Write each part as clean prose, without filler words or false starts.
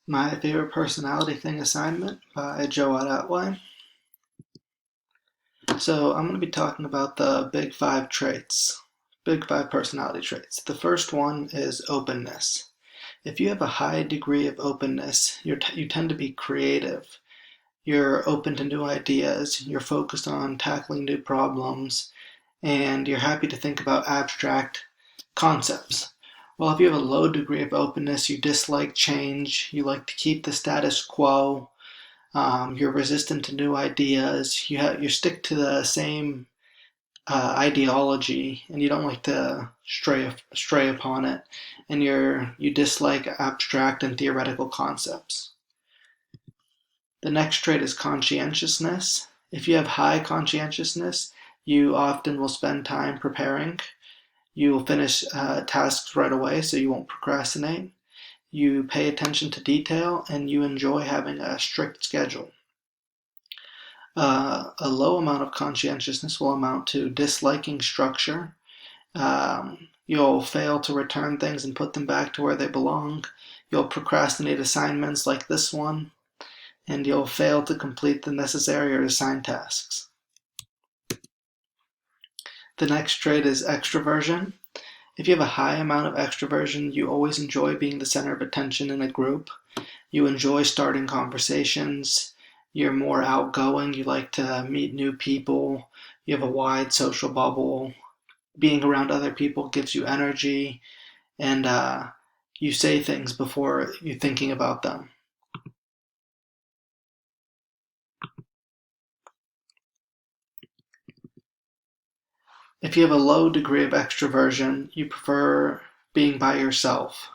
My Favorite Personality Thing Assignment by Joad Atway. So, I'm going to be talking about the big five traits, big five personality traits. The first one is openness. If you have a high degree of openness, you tend to be creative. You're open to new ideas, you're focused on tackling new problems, and you're happy to think about abstract concepts. Well, if you have a low degree of openness, you dislike change, you like to keep the status quo, you're resistant to new ideas. You stick to the same ideology, and you don't like to stray upon it. And you dislike abstract and theoretical concepts. The next trait is conscientiousness. If you have high conscientiousness, you often will spend time preparing. You will finish tasks right away, so you won't procrastinate. You pay attention to detail, and you enjoy having a strict schedule. A low amount of conscientiousness will amount to disliking structure. You'll fail to return things and put them back to where they belong. You'll procrastinate assignments like this one, and you'll fail to complete the necessary or assigned tasks. The next trait is extroversion. If you have a high amount of extroversion, you always enjoy being the center of attention in a group. You enjoy starting conversations. You're more outgoing. You like to meet new people. You have a wide social bubble. Being around other people gives you energy, and you say things before you're thinking about them. If you have a low degree of extroversion, you prefer being by yourself.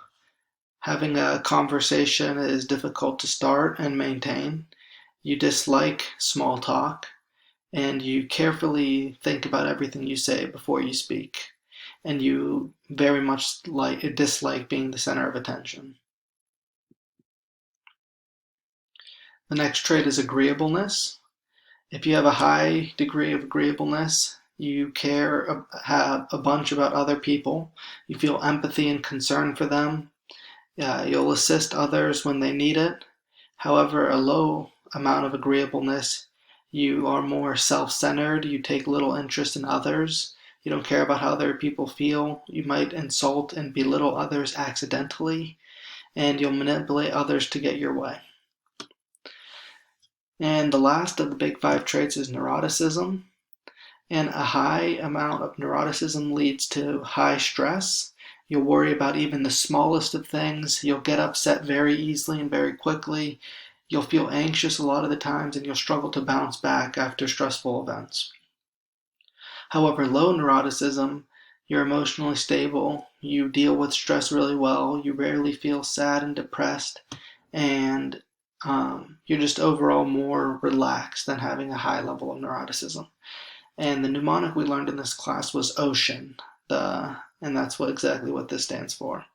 Having a conversation is difficult to start and maintain. You dislike small talk, and you carefully think about everything you say before you speak. And you very much dislike being the center of attention. The next trait is agreeableness. If you have a high degree of agreeableness, you have a bunch about other people. You feel empathy and concern for them. You'll assist others when they need it. However, a low amount of agreeableness, you are more self-centered. You take little interest in others. You don't care about how other people feel. You might insult and belittle others accidentally, and you'll manipulate others to get your way. And the last of the big five traits is neuroticism. And a high amount of neuroticism leads to high stress. You'll worry about even the smallest of things. You'll get upset very easily and very quickly. You'll feel anxious a lot of the times, and you'll struggle to bounce back after stressful events. However, low neuroticism, you're emotionally stable. You deal with stress really well. You rarely feel sad and depressed. And you're just overall more relaxed than having a high level of neuroticism. And the mnemonic we learned in this class was ocean, and that's exactly what this stands for.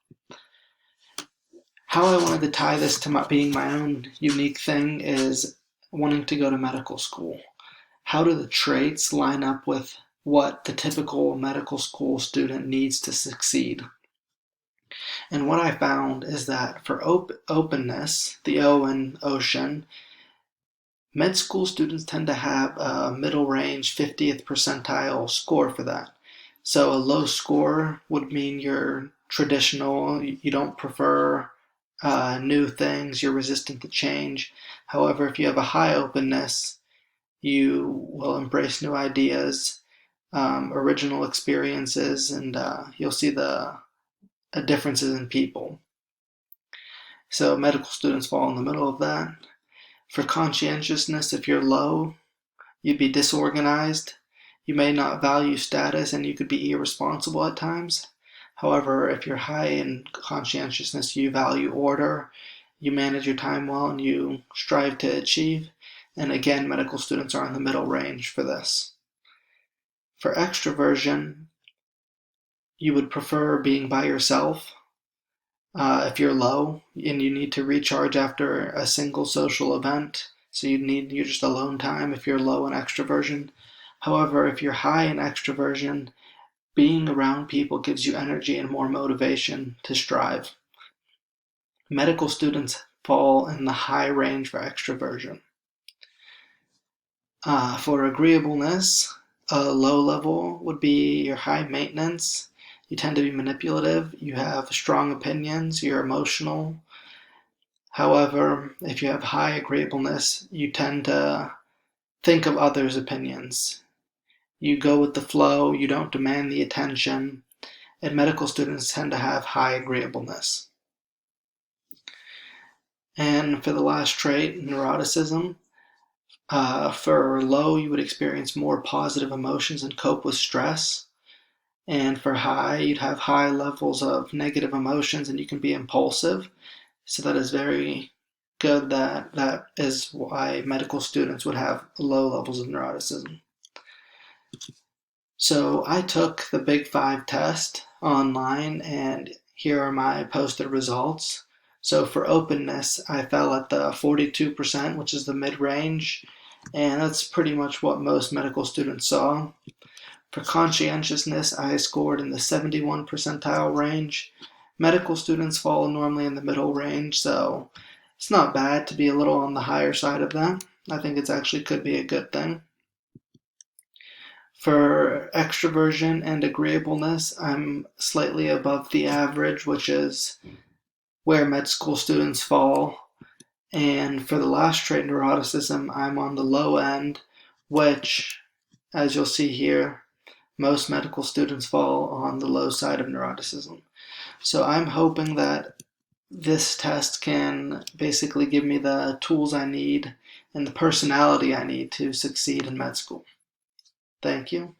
How I wanted to tie this to being my own unique thing is wanting to go to medical school. How do the traits line up with what the typical medical school student needs to succeed? And what I found is that for openness, the O in ocean, med school students tend to have a middle range 50th percentile score for that. So a low score would mean you're traditional, you don't prefer new things, you're resistant to change. However, if you have a high openness, you will embrace new ideas, original experiences, and you'll see the differences in people. So medical students fall in the middle of that. For conscientiousness, if you're low, you'd be disorganized. You may not value status, and you could be irresponsible at times. However, if you're high in conscientiousness, you value order, you manage your time well, and you strive to achieve. And again, medical students are in the middle range for this. For extroversion, you would prefer being by yourself. If you're low and you need to recharge after a single social event, so you're just alone time if you're low in extroversion. However, if you're high in extroversion, being around people gives you energy and more motivation to strive. Medical students fall in the high range for extroversion. For agreeableness, a low level would be your high maintenance. You tend to be manipulative, you have strong opinions, you're emotional. However, if you have high agreeableness, you tend to think of others' opinions. You go with the flow, you don't demand the attention, and medical students tend to have high agreeableness. And for the last trait, neuroticism, for low, you would experience more positive emotions and cope with stress. And for high, you'd have high levels of negative emotions and you can be impulsive. So that is very good. That is why medical students would have low levels of neuroticism. So I took the Big Five test online, and here are my posted results. So for openness, I fell at the 42%, which is the mid-range, and that's pretty much what most medical students saw. For conscientiousness, I scored in the 71 percentile range. Medical students fall normally in the middle range, so it's not bad to be a little on the higher side of that. I think it actually could be a good thing. For extroversion and agreeableness, I'm slightly above the average, which is where med school students fall. And for the last trait, neuroticism, I'm on the low end, which, as you'll see here, most medical students fall on the low side of neuroticism. So I'm hoping that this test can basically give me the tools I need and the personality I need to succeed in med school. Thank you.